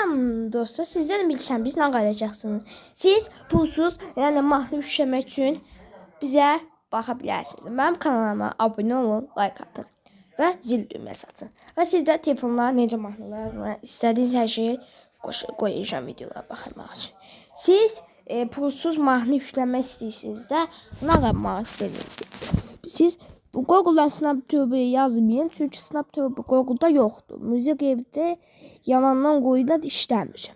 Salam dostlar, sizden bilgisayar biz ne qarayacaqsınız? Siz pulsuz, yəni mahnı yükləmək üçün bizə baxa bilərsiniz. Mənim kanalıma abunə olun, like atın və zil düyməsi açın. Və sizdə telefonlara necə mahnılar və istədiyiniz hər şeyi qoyacağam videolara baxmaq üçün. Siz pulsuz mahnı yükləmək istəyirsiniz də, nə yapmaq istəyirsiniz? Siz bu Google'dan SnapTube yazmayın, çünkü SnapTube Google'da yoktur. Müzik evde yalandan qoyulan işləmir.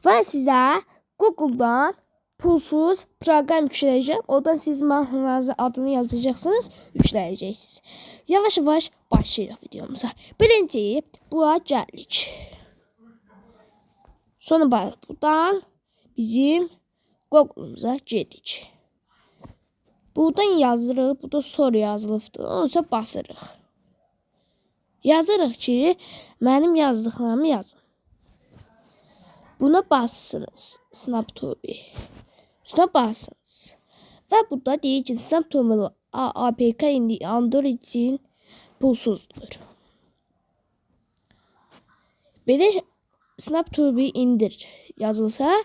Və sizə Google'dan pulsuz proqram yükləyəcək. Odan siz mahnılarınızın adını yazacaqsınız, yükləyəcəksiniz. Yavaş-yavaş başlayırıq videomuza. Birinci, bura gəldik. Sonra buradan bizim Google'umuza girdik. Buradan yazırıq, burada soru yazılıbdır. Onsa basırıq. Yazırıq ki, mənim yazdıqlarımı yazın. Buna bassınız, SnapTube. Buna bassınız. Və burada deyir ki, SnapTube APK indi Android için pulsuzdur. Belə SnapTube indir yazılsa,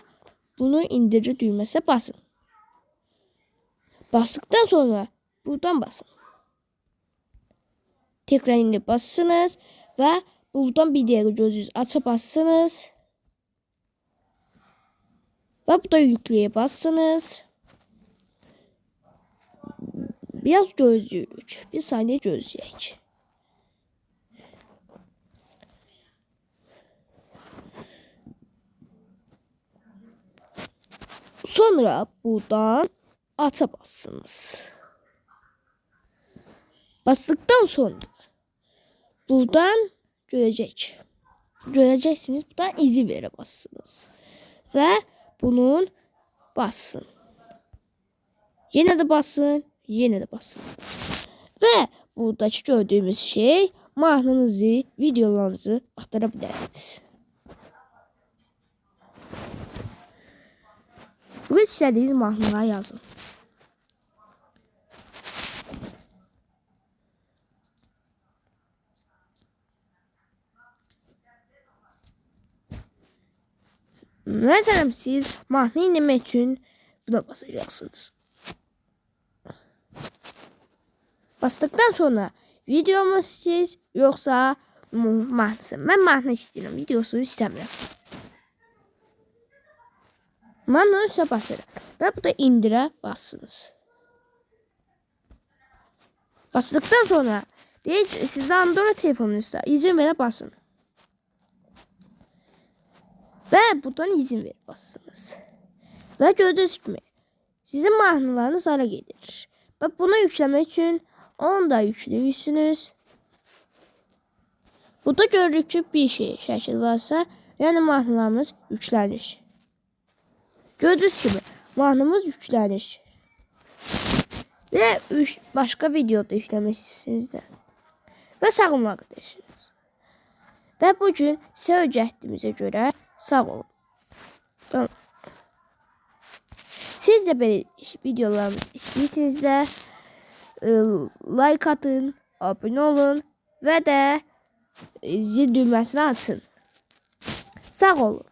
bunu indirir düyməsinə basın. Bastıktan sonra buradan basın. Tekrar indir basırsınız ve buradan bir diğer gözünüzü açıp basırsınız. Ve burada yükleye basırsınız. Biraz gözlüyük. Bir saniye gözleyek. Sonra buradan aça bassınız. Bastıktan sonra buradan göreceksiniz. Buradan izin vere bassınız. Ve bunun bassın. Yine de basın. Yine de basın. Ve buradaki gördüğümüz şey mahnınızı, videolarınızı aktarabilirsiniz. Bu istediğiniz mahnıları yazın. Mesela siz mahnı indirmək üçün buna basacaksınız. Bastıktan sonra video mu siz yoksa mahnısı? Ben mahnı istiyorum, videosunu istemiyorum. Mahnı ise basırım. Ve burada indire bassınız. Bastıktan sonra deyir ki, size Android telefonunuzda izin vere basın. Ve buradan izin verip bassınız. Ve gördüğünüz gibi sizin mahnılarınız hara gelir. Ve bunu yüklemek için onu da yüklüyorsunuz. Burada görürük ki bir şəkil varsa, yani mahnılarımız yüklənir. Gördüğünüz gibi mahnımız yüklənir. Ve başka videoda yükləmək istəyirsiniz də. Və sağ olun arkadaşlar. Və bugün sizə öyrətdiyimizə görə sağ olun. Siz de böyle videolarımız istiyorsanız da like atın, abone olun ve de zil düğmesini açın. Sağ olun.